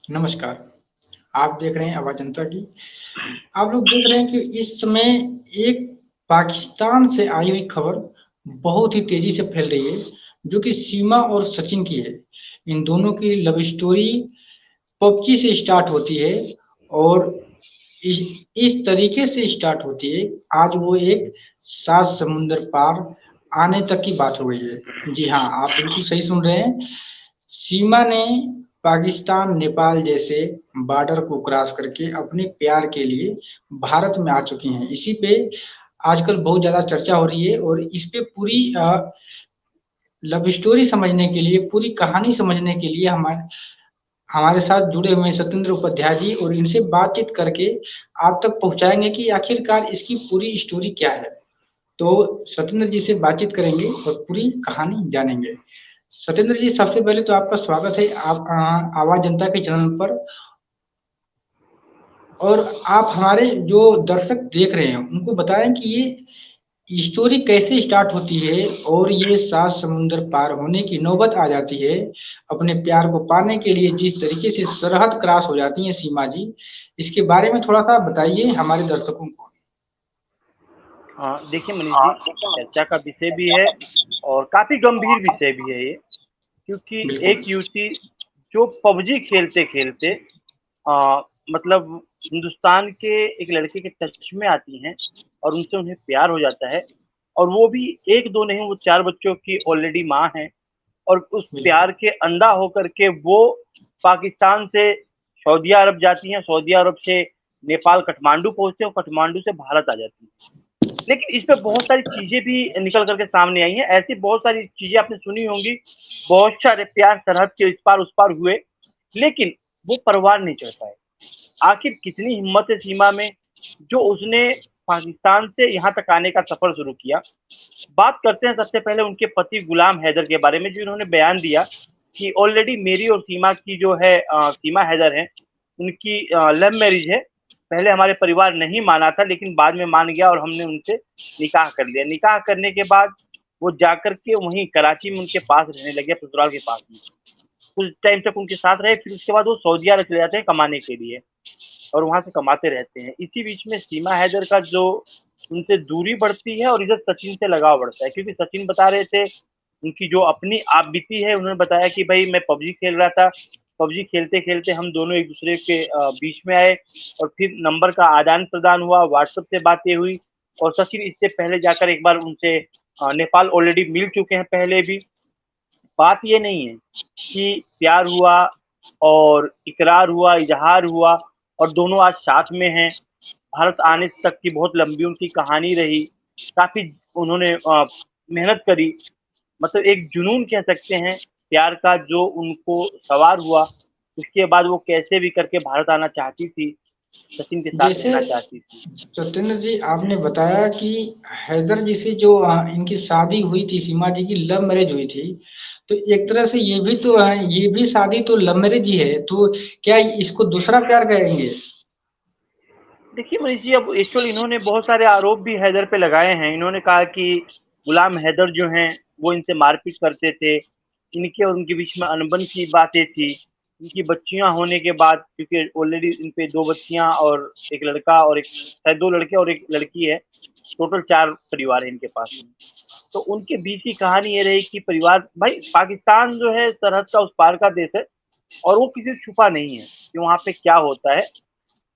नमस्कार। आप देख रहे हैं आवाज़ जनता की। आप लोग देख रहे हैं कि इस समय एक पाकिस्तान से आई हुई खबर बहुत ही तेज़ी से फैल रही है, जो कि सीमा और सचिन की है। इन दोनों की लव स्टोरी पबजी से स्टार्ट होती है और इस इस तरीके से स्टार्ट होती है, आज वो एक 7 समुंदर पार आने तक की बात हो गई है। जी हाँ, आप बिल्कुल सही सुन रहे हैं। सीमा ने पाकिस्तान, नेपाल जैसे बॉर्डर को क्रॉस करके अपने प्यार के लिए भारत में आ चुकी हैं। इसी पे आजकल बहुत ज़्यादा चर्चा हो रही है और इस पे पूरी लव स्टोरी समझने के लिए, पूरी कहानी समझने के लिए हमारे हमारे साथ जुड़े हुए हैं सत्येंद्र उपाध्याय जी और इनसे बातचीत करके आप तक पहुँचाएँगे कि आखिरकार इसकी पूरी स्टोरी क्या है। तो सत्येंद्र जी से बातचीत करेंगे और पूरी कहानी जानेंगे। सत्येंद्र जी, सबसे पहले तो आपका स्वागत है आप आवाज़ जनता के चैनल पर। और आप हमारे जो दर्शक देख रहे हैं, उनको बताएँ कि ये स्टोरी कैसे स्टार्ट होती है और ये 7 समुंदर पार होने की नौबत आ जाती है, अपने प्यार को पाने के लिए जिस तरीके से सरहद क्रॉस हो जाती हैं सीमा जी, इसके बारे में थोड़ा-सा बताइए हमारे दर्शकों को। हाँ, देखिए मनीष जी, चर्चा का विषय भी है और काफ़ी गंभीर विषय भी है ये, क्योंकि बिल्कुल। एक युवती जो पबजी खेलते-खेलते अ, मतलब हिंदुस्तान के एक लड़के के टच में आती हैं और उनसे उन्हें प्यार हो जाता है और वो भी 1-2 नहीं, वो 4 बच्चों की ऑलरेडी माँ हैं और उस बिल्कुल। प्यार के अंधा होकर के वो पाकिस्तान से सऊदी अरब जाती हैं, सऊदी अरब से नेपाल काठमांडू पहुँचते हैं और काठमांडू से भारत आ जाती हैं। लेकिन इस पे बहुत सारी चीज़ें भी निकल कर के सामने आई हैं। ऐसी बहुत सारी चीज़ें आपने सुनी होंगी, बहुत सारे प्यार सरहद के इस पार उस पार हुए, लेकिन वो परवान नहीं चढ़ पाए। आखिर कितनी हिम्मत है सीमा में, जो उसने पाकिस्तान से यहाँ तक आने का सफ़र शुरू किया। बात करते हैं सबसे पहले उनके पति गुलाम हैदर के बारे में, जिन्होंने बयान दिया कि ऑलरेडी मेरी और सीमा की जो है सीमा हैदर हैं, उनकी लव मैरिज है। पहले हमारे परिवार नहीं माना था, लेकिन बाद में मान गया और हमने उनसे निकाह कर लिया। निकाह करने के बाद वो जाकर के वहीं कराची में उनके पास रहने लगे, ससुराल के पास में। कुछ टाइम तक उनके साथ रहे, फिर उसके बाद वो सऊदी अरब चले जाते हैं कमाने के लिए और वहाँ से कमाते रहते हैं। इसी बीच में सीमा हैदर का जो उनसे दूरी बढ़ती है और इधर सचिन से लगाव बढ़ता है, क्योंकि सचिन बता रहे थे उनकी जो अपनी आप बीती है, उन्होंने बताया कि भाई मैं पबजी खेल रहा था, पबजी खेलते-खेलते हम दोनों एक-दूसरे के बीच में आए और फिर नंबर का आदान-प्रदान हुआ, व्हाट्सएप से बातें हुई और सचिन इससे पहले जाकर एक बार उनसे नेपाल ऑलरेडी मिल चुके हैं पहले भी। बात ये नहीं है कि प्यार हुआ और इकरार हुआ, इज़हार हुआ और दोनों आज साथ में हैं। भारत आने तक की बहुत लंबी उनकी कहानी रही। काफ़ी उन्होंने मेहनत करी। मतलब एक जुनून कह सकते हैं प्यार का, जो उनको सवार हुआ। उसके बाद वो कैसे भी करके भारत आना चाहती थी, सचिन के साथ जैसे रहना चाहती थी। सत्येंद्र जी, आपने बताया कि हैदर जी से जो इनकी शादी हुई थी, सीमा जी की लव मैरिज हुई थी, तो एक तरह से ये भी तो ये भी शादी तो लव मैरिज ही है, तो क्या इसको दूसरा प्यार कहेंगे? देखिए मनीष जी, अब एक्चुअली इन्होंने बहुत सारे आरोप भी हैदर पे लगाए हैं। इन्होंने कहा कि गुलाम हैदर जो हैं, वो इनसे मारपीट करते थे। इनके और उनके बीच में अनबन की बातें थी। इनकी बच्चियाँ होने के बाद, क्योंकि ऑलरेडी इन पे 2 बच्चियाँ और 1 लड़का और एक शायद 2 लड़के और 1 लड़की है। टोटल 4 परिवार है इनके पास में। तो उनके बीच की कहानी ये रही कि परिवार भाई पाकिस्तान जो है सरहद का उस पार का देश है और वो किसी से छुपा नहीं है कि वहाँ पे क्या होता है।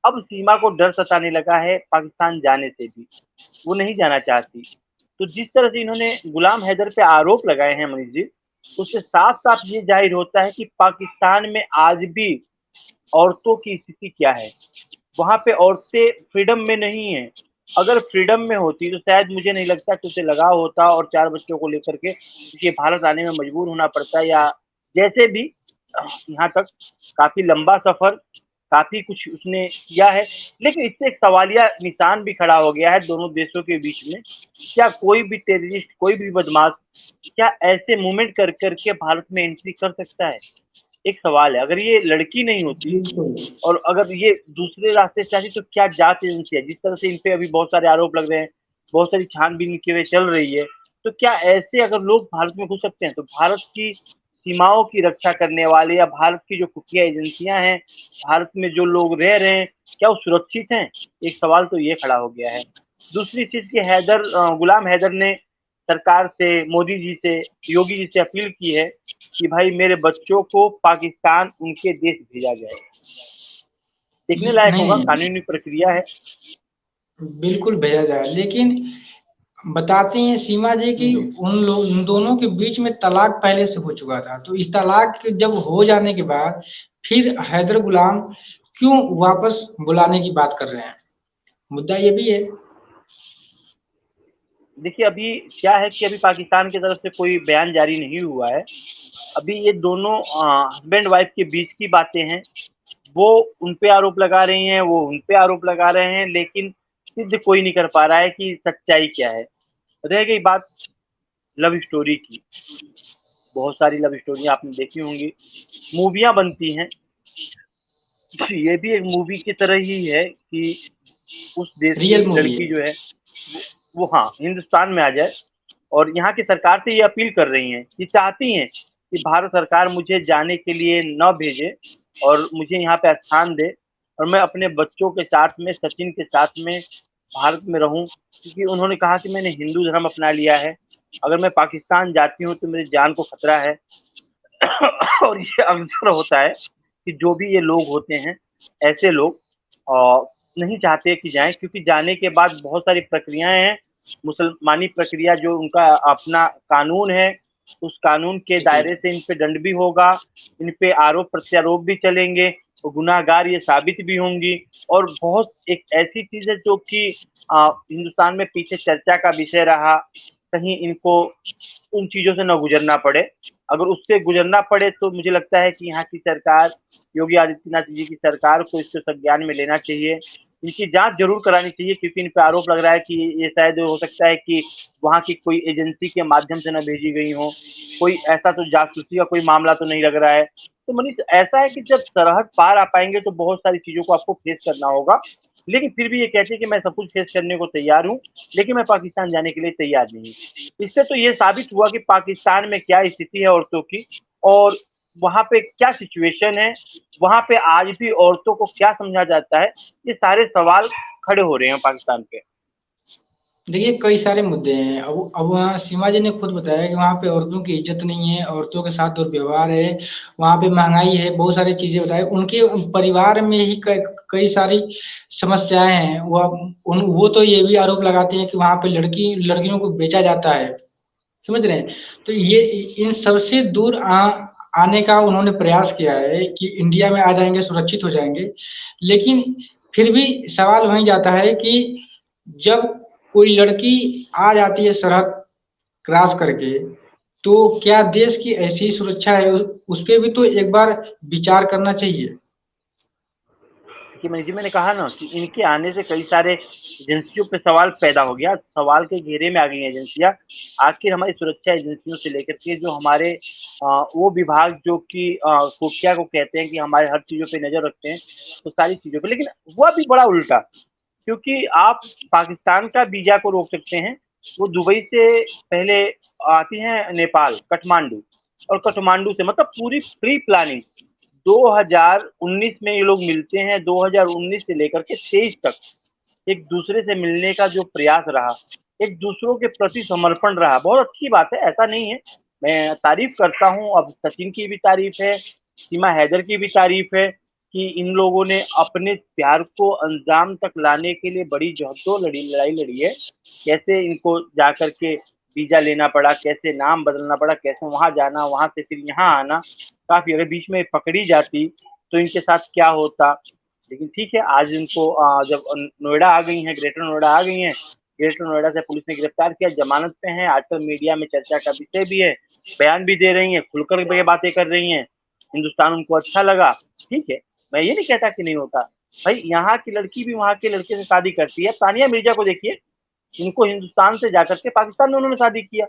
अब सीमा को डर सताने लगा है पाकिस्तान जाने से भी, वो नहीं जाना चाहती। तो जिस तरह से इन्होंने गुलाम हैदर पे आरोप लगाए हैं मनीष जी, उससे साफ-साफ ये ज़ाहिर होता है कि पाकिस्तान में आज भी औरतों की स्थिति क्या है। वहाँ पे औरतें फ्रीडम में नहीं हैं। अगर फ्रीडम में होती तो शायद मुझे नहीं लगता कि उसे लगाव होता और 4 बच्चों को लेकर के देखिए भारत आने में मजबूर होना पड़ता, या जैसे भी यहाँ तक काफ़ी लंबा सफ़र, काफ़ी कुछ उसने किया है। लेकिन इससे एक सवालिया निशान भी खड़ा हो गया है दोनों देशों के बीच में। क्या कोई भी टेररिस्ट, कोई भी बदमाश क्या ऐसे मूवमेंट कर कर के भारत में एंट्री कर सकता है? एक सवाल है। अगर ये लड़की नहीं होती बिल्कुल। और अगर ये दूसरे रास्ते से आती तो क्या जाँच एजेंसी है? जिस तरह से इन पे अभी बहुत सारे आरोप लग रहे हैं, बहुत सारी छानबीन इनकी वजह चल रही है, तो क्या ऐसे अगर लोग भारत में घुस सकते हैं? तो भारत की सीमाओं की रक्षा करने वाले या भारत की जो खुफिया एजेंसियां हैं, भारत में जो लोग रह रहे हैं, क्या वो सुरक्षित हैं? एक सवाल तो ये खड़ा हो गया है। दूसरी चीज कि गुलाम हैदर ने सरकार से, मोदी जी से, योगी जी से अपील की है कि भाई मेरे बच्चों को पाकिस्तान उनके देश भेजा जाए। देखने लायक होगा, नहीं, कानूनी प्रक्रिया है। बिल्कुल भेजा जाए, लेकिन बताते हैं सीमा जी कि उन दोनों के बीच में तलाक पहले से हो चुका था, तो इस तलाक के जब हो जाने के बाद फिर हैदर गुलाम क्यों वापस बुलाने की बात कर रहे हैं? मुद्दा ये भी है। देखिए अभी क्या है कि अभी पाकिस्तान की तरफ से कोई बयान जारी नहीं हुआ है। अभी ये दोनों हस्बैंड वाइफ के बीच की बातें हैं। वो उन पे आरोप लगा रही हैं, वो उन पे आरोप लगा रहे हैं, लेकिन सिद्ध कोई नहीं कर पा रहा है कि सच्चाई क्या है। रह गई बात लव स्टोरी की, बहुत सारी लव स्टोरी आपने देखी होंगी, मूवियाँ बनती हैं। ये भी एक मूवी की तरह ही है कि उस देश की रियल मूवी लड़की है। जो है वो हाँ हिंदुस्तान में आ जाए, और यहाँ की सरकार से ये अपील कर रही हैं कि चाहती हैं कि भारत सरकार मुझे जाने के लिए न भेजे और मुझे यहाँ पे स्थान दे, और मैं अपने बच्चों के साथ में, सचिन के साथ में भारत में रहूं, क्योंकि उन्होंने कहा कि मैंने हिंदू धर्म अपना लिया है, अगर मैं पाकिस्तान जाती हूँ तो मेरी जान को खतरा है। और ये अक्सर होता है कि जो भी ये लोग होते हैं, ऐसे लोग नहीं चाहते कि जाएं, क्योंकि जाने के बाद बहुत सारी प्रक्रियाएं हैं, मुसलमानी प्रक्रिया, जो उनका अपना कानून है, उस कानून के बिल्कुल। दायरे से इन पे दंड भी होगा, इन पे आरोप प्रत्यारोप भी चलेंगे, और गुनाहगार ये साबित भी होंगी। और बहुत एक ऐसी चीज है जो कि हिंदुस्तान में पीछे चर्चा का विषय रहा, कहीं इनको उन चीजों से न गुजरना पड़े। अगर उससे गुजरना पड़े तो मुझे लगता है कि यहाँ की सरकार, योगी आदित्यनाथ जी की सरकार को इसको संज्ञान में लेना चाहिए, इनकी जांच जरूर करानी चाहिए, क्योंकि इन पे आरोप लग रहा है कि ये शायद हो सकता है कि वहाँ की कोई एजेंसी के माध्यम से न भेजी गई हो, कोई ऐसा तो जासूसी का कोई मामला तो नहीं लग रहा है। तो मनीष, ऐसा है कि जब सरहद पार आ पाएंगे तो बहुत सारी चीजों को आपको फेस करना होगा, लेकिन फिर भी ये कहते हैं कि मैं सब कुछ फेस करने को तैयार हूँ, लेकिन मैं पाकिस्तान जाने के लिए तैयार नहीं। इससे तो ये साबित हुआ कि पाकिस्तान में क्या स्थिति है औरतों की, और वहाँ पे क्या सिचुएशन है, वहाँ पे आज भी औरतों को क्या समझा जाता है, ये सारे सवाल खड़े हो रहे हैं पाकिस्तान पे। देखिए, कई सारे मुद्दे हैं। अब वहाँ सीमा जी ने खुद बताया कि वहाँ पे औरतों की इज्जत नहीं है, औरतों के साथ दुर्व्यवहार है, वहाँ पे महंगाई है, बहुत सारी चीजें बताई। उनके परिवार में ही कई सारी समस्याएं हैं। वो तो ये भी आरोप लगाते हैं कि वहाँ पे लड़कियों को बेचा जाता है। समझ रहे हैं? तो ये इन सबसे दूर आने का उन्होंने प्रयास किया है कि इंडिया में आ जाएंगे, सुरक्षित हो जाएंगे। लेकिन फिर भी सवाल वहीं जाता है कि जब कोई लड़की आ जाती है सरहद क्रॉस करके, तो क्या देश की ऐसी सुरक्षा है? उस पे भी तो एक बार विचार करना चाहिए। कि मैंने जी मैंने कहा ना कि इनके आने से कई सारे एजेंसियों पे सवाल पैदा हो गया, सवाल के घेरे में आ गई एजेंसियां। आखिर हमारी सुरक्षा एजेंसियों से लेकर के जो हमारे वो विभाग जो कि खुफिया को कहते हैं कि हमारे हर चीजों पे नजर रखते हैं, तो सारी चीजों पे, लेकिन हुआ भी बड़ा उल्टा। क्योंकि आप पाकिस्तान का वीजा को रोक सकते हैं, वो दुबई से पहले आती हैं नेपाल, काठमांडू, और काठमांडू से मतलब पूरी प्री प्लानिंग 2019 में ये लोग मिलते हैं, 2019 से लेकर के 23 तक एक दूसरे से मिलने का जो प्रयास रहा, एक दूसरों के प्रति समर्पण रहा, बहुत अच्छी बात है, ऐसा नहीं है। मैं तारीफ करता हूँ, अब सचिन की भी तारीफ है, सीमा हैदर की भी तारीफ है कि इन लोगों ने अपने प्यार को अंजाम तक लाने के लिए बड़ी लड़ाई लड़ी है। कैसे इनको जाकर के वीजा लेना पड़ा, कैसे नाम बदलना पड़ा, कैसे वहां जाना, वहां से फिर यहाँ आना, काफी अगर बीच में पकड़ी जाती तो इनके साथ क्या होता। लेकिन ठीक है, आज इनको जब नोएडा आ गई हैं, ग्रेटर नोएडा आ गई हैं, ग्रेटर नोएडा से पुलिस ने गिरफ्तार किया, जमानत पे हैं, आजकल मीडिया में चर्चा का विषय भी है, बयान भी दे रही हैं, खुलकर ये बातें कर रही हैं, हिंदुस्तान उनको अच्छा लगा। ठीक है, मैं ये नहीं कहता कि नहीं होता, भाई यहाँ की लड़की भी वहाँ के लड़के से शादी करती है। सानिया मिर्जा को देखिए, इनको हिंदुस्तान से जाकर के पाकिस्तान में उन्होंने शादी किया।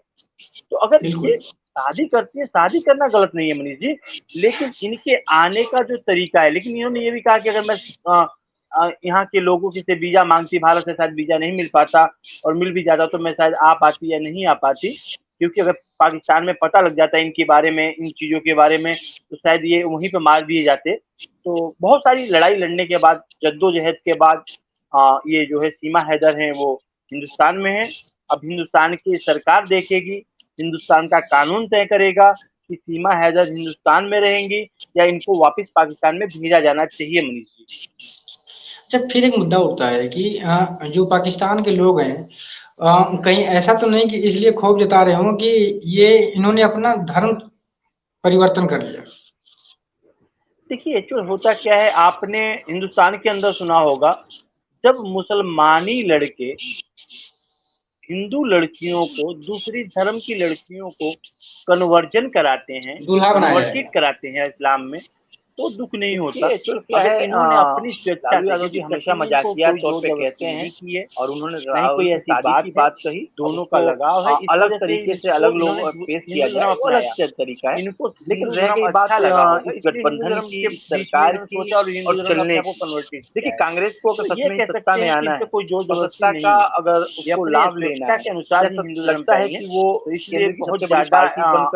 तो अगर ये बिल्कुल। शादी करती है, शादी करना गलत नहीं है मनीष जी, लेकिन इनके आने का जो तरीका है, लेकिन इन्होंने ये भी कहा कि अगर मैं यहाँ के लोगों की से वीजा मांगती, भारत से शायद वीजा नहीं मिल पाता, और मिल भी जाता तो मैं शायद आ पाती या नहीं आ पाती। क्योंकि अगर पाकिस्तान में पता लग जाता है इनके बारे में, इन चीजों के बारे में, तो शायद ये वहीं पे मार दिए जाते। तो बहुत सारी लड़ाई लड़ने के बाद, जद्दोजहद के बाद ये जो है सीमा हैदर हैं वो हिंदुस्तान में है। अब हिंदुस्तान की सरकार देखेगी, हिंदुस्तान का कानून तय करेगा कि सीमा हैदर हिंदुस्तान में रहेंगी या इनको वापस पाकिस्तान में भेजा जाना चाहिए। मनीष जी, अच्छा, फिर एक मुद्दा उठता है कि जो पाकिस्तान के लोग हैं, कहीं ऐसा तो नहीं कि इसलिए खौफ जता रहे हों कि ये इन्होंने अपना धर्म परिवर्तन कर लिया। देखिए एक्चुअल होता क्या है, आपने हिंदुस्तान के अंदर सुना होगा, जब मुसलमानी लड़के हिंदू लड़कियों को, दूसरी धर्म की लड़कियों को कन्वर्जन कराते हैं, दूल्हा बनाया कन्वर्टेड कराते हैं इस्लाम में, तो दुख नहीं होता। अगर इन्होंने अपनी स्वेच्छा से, हमेशा मजाकिया तौर पे कहते हैं कि है, और उन्होंने नहीं कोई ऐसी बात कही, दोनों का लगाव है, अलग तरीके से अलग लोग पेश किया जाए, वो अलग तरीका है इनको। लेकिन रह गई बात इस गठबंधन की, सरकार की और चलने की। देखिए कांग्रेस को अगर सच में सत्ता में आना है, कोई जोर जबरदस्ती का अगर उसको लाभ लेना है, के अनुसार लगता है कि वो इसलिए बहुत ज्यादा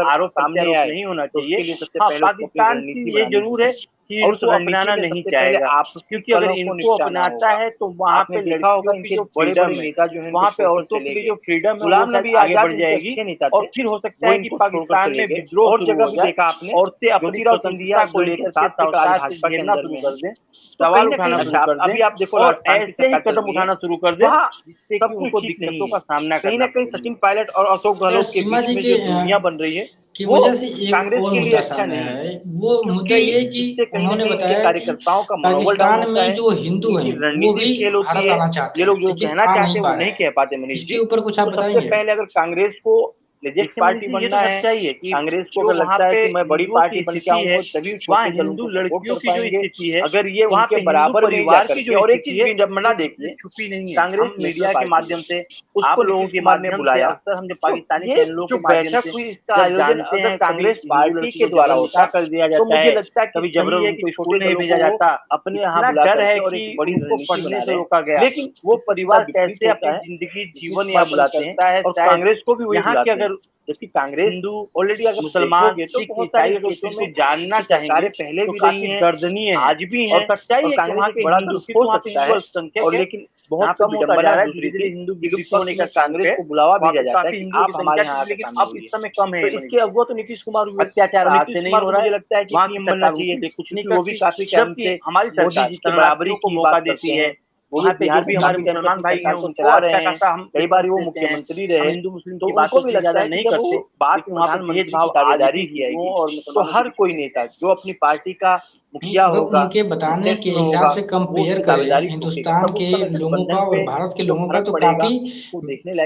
आरोप सामने नहीं होना चाहिए। हाँ, पाकिस्तान की ये जरूर है कि इनको अपनाना नहीं चाहेगा आप, क्योंकि अगर इनको अपनाता है तो वहाँ पे देखा होगा इनके जो बड़े नेता जो है, वहाँ पे औरतों के लिए जो फ्रीडम है गुलाम नबी आगे बढ़ जाएगी, और फिर हो सकता है कि पाकिस्तान में विद्रोह और जगह भी देखा आपने, औरतें अपनी स्वतंत्रता को लेकर साथ भाजपा घेरना शुरू कर दें, सवाल उठाना शुरू कर दें। अभी आप देखो और ऐसे ही कदम उठाना शुरू कर दें जिससे कि उनको दिक्कतों का सामना कहीं ना कहीं सचिन पायलट और अशोक गहलोत के बीच में जो दुनिया बन रही है की वजह से एक कांग्रेस और के लिए मुद्दा अच्छा सामने नहीं है। वो मुद्दा ये कि उन्होंने बताया कि कार्यकर्ताओं का मनोबल डाउन पाकिस्तान होता में है, जो हिंदू हैं वो भी रणनीति खेल होती भारत है। आना चाहते ये हैं, लोग जो लेकिन कहना आ चाहते नहीं हैं पा वो रहे नहीं हैं। कह पाते। मनीष इसके जी, ऊपर कुछ आप तो सबसे बताएंगे? पहले अगर कांग्रेस को लेजिट पार्टी बनना है, चाहिए कि कांग्रेस को अगर लगता है कि मैं बड़ी पार्टी बन के आऊंगा तभी वहाँ हिंदू लड़कियों की जो स्थिति है, अगर ये वहाँ पे बराबर परिवार की जो और एक चीज भी जब मना देखिए छुपी नहीं है, कांग्रेस मीडिया के माध्यम से उसको लोगों के माध्यम बुलाया, अक्सर हम जब पाकिस्तानी चैनलों के माध्यम से इसका आयोजन अगर कांग्रेस पार्टी के द्वारा होता कर दिया जाता है, तो मुझे लगता है कि जबरन उनको स्कूल नहीं भेजा जाता। अपने यहाँ डर है कि उनको पढ़ने से रोका गया, लेकिन वो परिवार कैसे अपनी जिंदगी जीवन या बुलाते हैं, और कांग्रेस को भी यहाँ के अगर जबकि कांग्रेस हिंदू ऑलरेडी अगर मुसलमान तो बहुत सारे केसों में जानना चाहेंगे, पहले भी रही है, दर्दनीय है, आज भी है, और सच्चाई है कि वहाँ के हिंदू हो सकता है, और लेकिन बहुत कम होता जा रहा है धीरे धीरे हिंदू विलुप्त होने का कांग्रेस को बुलावा भेजा जाता है कि आप हमारे यहाँ, लेकिन अब इस समय कम है। इसके अगुआ तो नीतीश कुमार हुए, अत्याचार आज से नहीं हो रहा है, मुझे लगता है कि वहाँ की बनना चाहिए कुछ नहीं, वो भी काफी टाइम से हमारी सरकार की बराबरी को मौका देती है। वहाँ पे जो भी हमारे मुसलमान भाई हैं उनको चला रहे हैं, कई बार वो मुख्यमंत्री रहे, हिंदू मुस्लिम की बातों को ज्यादा नहीं करते, बात वहाँ पे भेदभाव दावेदारी की जाएगी, और तो हर कोई नेता जो अपनी पार्टी का मुखिया होगा, उनके बताने के हिसाब से कंपेयर करें हिंदुस्तान के लोगों का और भारत के लोगों का, तो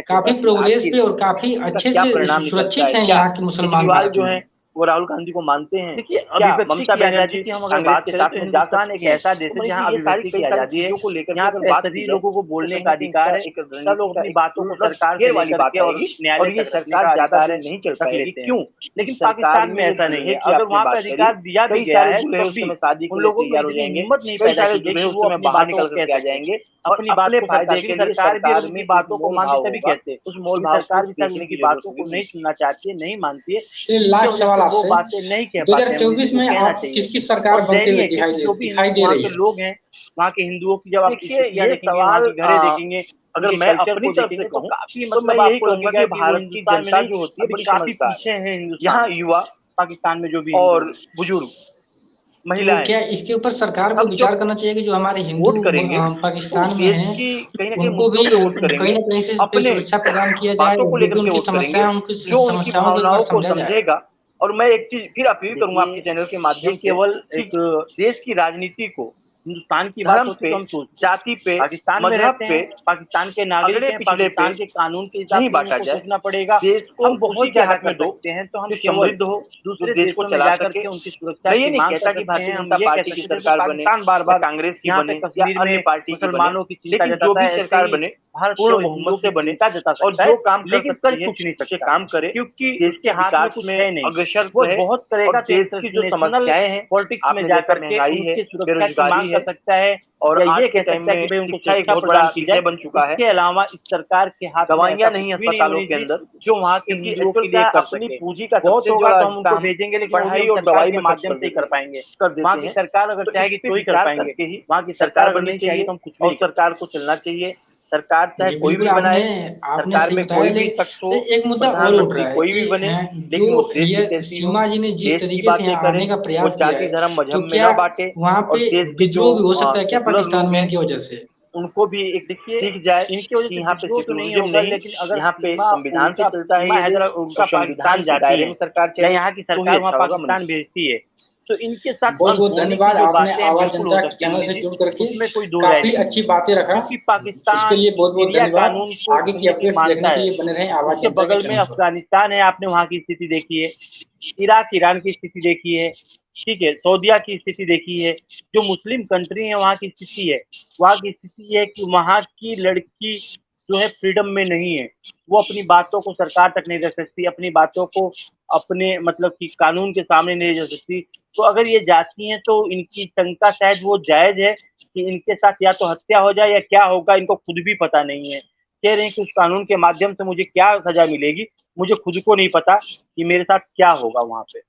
काफी प्रोग्रेस पे और काफी अच्छे से सुरक्षित हैं यहाँ के मुसलमान भारत जो है वो राहुल गांधी को मानते हैं। देखिए अभी ममता बनर्जी की हम अगर बात करें तो हिंदुस्तान एक ऐसा देश है जहाँ अभिव्यक्ति की आजादी है, यहाँ पे सभी लोगों को बोलने का अधिकार है, सब लोग अपनी बातों को सरकार से लेकर के और न्यायालय ये सरकार ज्यादा नहीं चल पाएगी। क्यों? लेकिन पाकिस्तान में ऐसा नहीं है, अगर वहाँ पे अधिकार दिया भी गया है तो भी उन लोगों को हिम्मत नहीं पैदा की गई कि वो अपनी बातों को कह जाएंगे, अपनी बात को फायदे के लिए सरकार भी बातों को मानती तभी कहते, उस मोल भाव सरकार की बातों को नहीं सुनना चाहती है, नहीं मानती है। लास्ट सवाल आपसे, बातें नहीं कह पाते। 2024 में आप किसकी सरकार बनते हुए दिखाई दे रही है? लोग हैं वहाँ के हिंदुओं की, जब आप ये सवाल घरे देखेंगे, अगर मैं अपनी तरफ से कहूँ तो मैं यही कहूँगा कि भारत की जनता जो होती है काफी पीछे है हिंदुस्तान, यहाँ युवा पाकिस्तान में जो भी और बुजुर्ग महिलाएं, क्या इसके ऊपर सरकार को विचार करना चाहिए कि जो हमारे हिंदू पाकिस्तान में हैं उनको भी कहीं ना कहीं से सुरक्षा प्रदान किया जाए, उनकी समस्याएं, उनकी समस्याओं को समझेगा। और मैं एक चीज फिर अपील करूंगा आपके चैनल के माध्यम से, केवल एक देश की राजनीति को हिंदुस्तान की बात होती है, जाति पे, पाकिस्तान में रहते हैं, पाकिस्तान के नागरिक हैं, पाकिस्तान के कानून के हिसाब से हमको सोचना पड़ेगा। देश को हम बहुत ज्यादा कर सकते हैं तो हम समृद्ध हो, दूसरे देश को चला करके उनकी सुरक्षा की मांग कर सकते हैं। हम ये कह सकते हैं कि पाकिस्तान बार बार कांग्रेस की बने या अन्य पार्टी मुसलमानों की चिंता जताता है, सरकार बने, भारत पूर्ण बहुमत से बने और जो काम लेकिन कर कुछ नहीं सकते, काम करे, क्योंकि देश के हाथ में कुछ है नहीं, अग्रसर वो बहुत करेगा। देश की जो समस्याएं हैं पॉलिटिक्स में जाकर के उनकी सुरक्षा की मांग कर सकता है और या आज ये के कह टाइम सकता है कि में भाई उनको शिक्षा एक सुरक्षा बहुत प्रदान बड़ा की विषय जाए। बन चुका है। इसके अलावा इस सरकार के हाथ में दवाइयाँ ऐसा नहीं कुछ भी नहीं अस्पतालों होनी के चाहिए अंदर, जो वहाँ के क्योंकि हिंदुओं एक्चुअल के क्या लिए है, कर अपनी सके। पूंजी का बहुत सबसे होगा बड़ा तो हम उनको हिस्सा हम भेजेंगे, लेकिन वो भी पढ़ाई हम और सरकार दवाई के में खर्च माध्यम से ही कर पाएंगे। कर वहाँ देते की हैं। सरकार अगर तो चाहेगी इस पे तो ही कर विचार पाएंगे। करके ही वहाँ की सरकार सरकार अगर बननी नहीं चाहेगी चाहिए तो हम कुछ भी और नहीं कर सरकार को चलना चाहिए। सरकार चाहे जी कोई बिल्कुल, भी आपने बनाए, आपने सरकार सही में बताया, कोई भी शख्स हो, लेकिन एक मुद्दा और उठ प्रधानमंत्री रहा है कोई भी कि बने, जो लेकिन वो देश ये की कैसी हो, सीमा जी ने जिस देश की तरीके से बातें यहाँ करे, आने का वो प्रयास किया जाति है, धर्म तो मजहब में क्या न बांटे वहाँ और पे देश के जो विद्रोह भी हो सकता है क्या सेकुलर पाकिस्तान लोग में हैं इनकी वजह से? उनको भी एक देखिए, सीख जाए इनकी वजह कि से यहाँ पे विद्रोह तो नहीं सेकुलरिज्म होगा, नहीं, लेकिन अगर यहाँ पे सीमा संविधान से उनका चलता है सीमा ये है देश जरा और उनका संविधान पाकिस्तान के जाती दायरे है में सरकार या चले यहाँ की तो ही सरकार वहाँ अच्छा होगा। पाकिस्तान भेजती है, तो इनके साथ बहुत बहुत अनहोनी की धन्यवाद, जो आपने बातें हैं आवाज बिल्कुल हो जनता सकती है चैनल मनीष से जी, जुड़ करके उसमें कोई दो राय काफी नहीं अच्छी है। बातें रखा। क्योंकि इसके पाकिस्तान लिए बहुत बहुत इंडिया धन्यवाद। कानून को आगे की दुनिया की अपडेट्स देखने मानता के है। लिए बने रहें आवाज उसके जनता के बगल में चैनल पर। अफगानिस्तान है, आपने वहाँ की स्थिति देखी है, इराक ईरान की स्थिति देखी है, ठीक है, सऊदीया की स्थिति देखी है, जो मुस्लिम कंट्री है वहाँ की स्थिति है। वहाँ की स्थिति है कि वहाँ की लड़की जो है फ्रीडम में नहीं है, वो अपनी बातों को सरकार तक नहीं रख सकती, अपनी बातों को अपने मतलब कि कानून के सामने नहीं रख सकती। तो अगर ये जाती हैं तो इनकी शंका शायद वो जायज़ है कि इनके साथ या तो हत्या हो जाए या क्या होगा, इनको खुद भी पता नहीं है। कह रहे हैं कि उस कानून के माध्यम से मुझे क्या सज़ा मिलेगी, मुझे खुद को नहीं पता कि मेरे साथ क्या होगा वहाँ पे।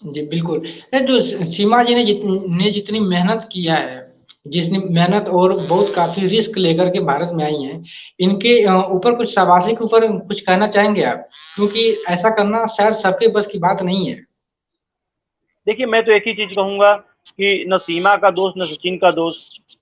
जी बिल्कुल, ये जो सीमा जी ने जितनी मेहनत किया है, जितनी मेहनत और बहुत काफी रिस्क लेकर के भारत में आई हैं, इनके ऊपर कुछ शाबाशी के ऊपर कुछ कहना चाहेंगे आप? क्योंकि ऐसा करना शायद सबके बस की बात नहीं है। देखिए, मैं तो एक ही चीज़ कहूँगा कि न सीमा का दोष, न सचिन का दोष,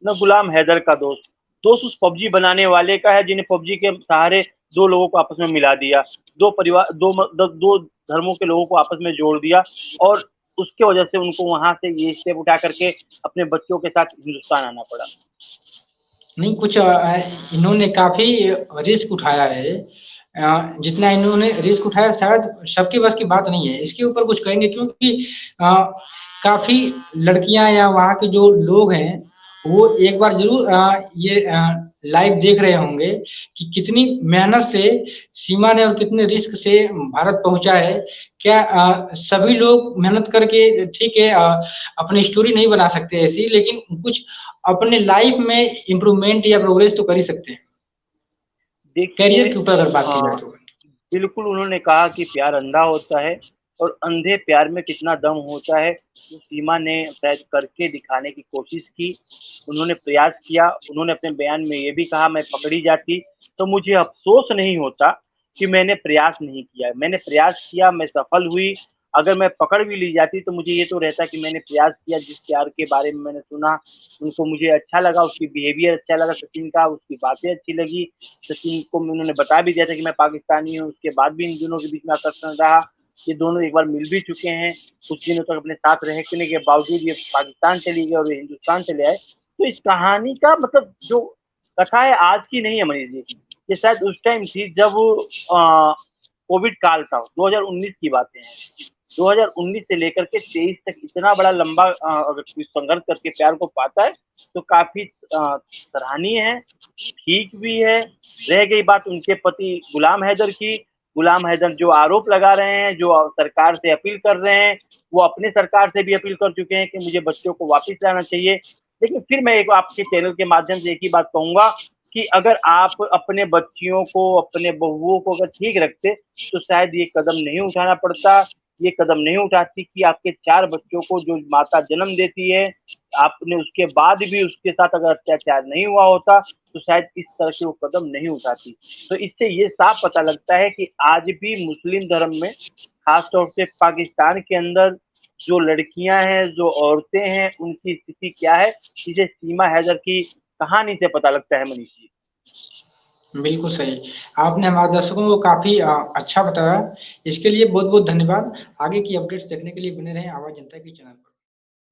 न गुलाम हैदर का दोष। दोष उस पबजी बनाने वाले का है जिन्हें पबजी के सहारे 2 लोगों को आपस में मिला दिया, 2 धर्मों के लोगों को आपस में जोड़ दिया और उसके वजह से उनको वहाँ से ये स्टेप उठा करके अपने बच्चों के साथ हिंदुस्तान आना पड़ा। नहीं, कुछ इन्होंने काफ़ी रिस्क उठाया है। जितना इन्होंने रिस्क उठाया शायद सबके बस की बात नहीं है। इसके ऊपर कुछ कहेंगे क्योंकि काफ़ी लड़कियाँ या वहाँ के जो लोग हैं, वो एक बार ज़रूर ये लाइव देख रहे होंगे कि कितनी मेहनत से सीमा ने और कितने रिस्क से भारत पहुँचा है। क्या सभी लोग मेहनत करके ठीक है अपनी स्टोरी नहीं बना सकते ऐसी, लेकिन कुछ अपने लाइफ में इम्प्रूवमेंट या प्रोग्रेस तो कर ही सकते हैं। देखिए, करियर के ऊपर अगर बात की जाए तो। बिल्कुल उन्होंने कहा कि प्यार अंधा होता है और अंधे प्यार में कितना दम होता है, वो सीमा ने शायद करके दिखाने की कोशिश की। उन्होंने प्रयास किया, उन्होंने अपने बयान में ये भी कहा मैं पकड़ी जाती तो मुझे अफ़सोस नहीं होता कि मैंने प्रयास नहीं किया। मैंने प्रयास किया, मैं सफल हुई। अगर मैं पकड़ भी ली जाती तो मुझे ये तो रहता कि मैंने प्रयास किया, जिस प्यार के बारे में मैंने सुना, उनको मुझे अच्छा लगा, उसकी बिहेवियर अच्छा लगा सचिन का, उसकी बातें अच्छी लगी। सचिन को उन्होंने बता भी दिया था कि मैं पाकिस्तानी हूँ, उसके बाद भी इन दोनों के बीच में आकर्षण रहा। ये दोनों एक बार मिल भी चुके हैं, कुछ दिनों तक अपने साथ रहने के बावजूद ये पाकिस्तान चली गई और ये हिंदुस्तान चले आए। तो इस कहानी का मतलब जो कथा है आज की नहीं है मनीष जी, ये शायद उस टाइम थी जब कोविड काल था, 2019 की बातें हैं। 2019 से लेकर के 23 तक इतना बड़ा लंबा अगर कोई संघर्ष करके प्यार को पाता है तो काफ़ी सराहनीय है, ठीक भी है। रह गई बात उनके पति गुलाम हैदर की, गुलाम हैदर जो आरोप लगा रहे हैं, जो सरकार से अपील कर रहे हैं, वो अपने सरकार से भी अपील कर चुके हैं कि मुझे बच्चों को वापस लाना चाहिए। लेकिन फिर मैं एक आपके चैनल के माध्यम से एक ही बात कहूँगा कि अगर आप अपने बच्चियों को, अपने बहुओं को अगर ठीक रखते, तो शायद ये कदम नहीं उठाना पड़ता। ये कदम नहीं उठाती कि आपके 4 बच्चों को जो माता जन्म देती है, आपने उसके बाद भी उसके साथ अगर अत्याचार नहीं हुआ होता, तो शायद इस तरह की वो कदम नहीं उठाती। तो इससे ये साफ पता लगता है कि आज भी मुस्लिम धर्म में, ख़ास तौर से पाकिस्तान के अंदर जो लड़कियां हैं, जो औरतें हैं, उनकी स्थिति क्या है, इसे सीमा हैदर की कहानी से पता लगता है मनीष जी। बिल्कुल सही। आपने हमारे दर्शकों को काफ़ी अच्छा बताया। इसके लिए बहुत-बहुत धन्यवाद। आगे की अपडेट्स देखने के लिए बने रहें आवाज़ जनता के चैनल पर।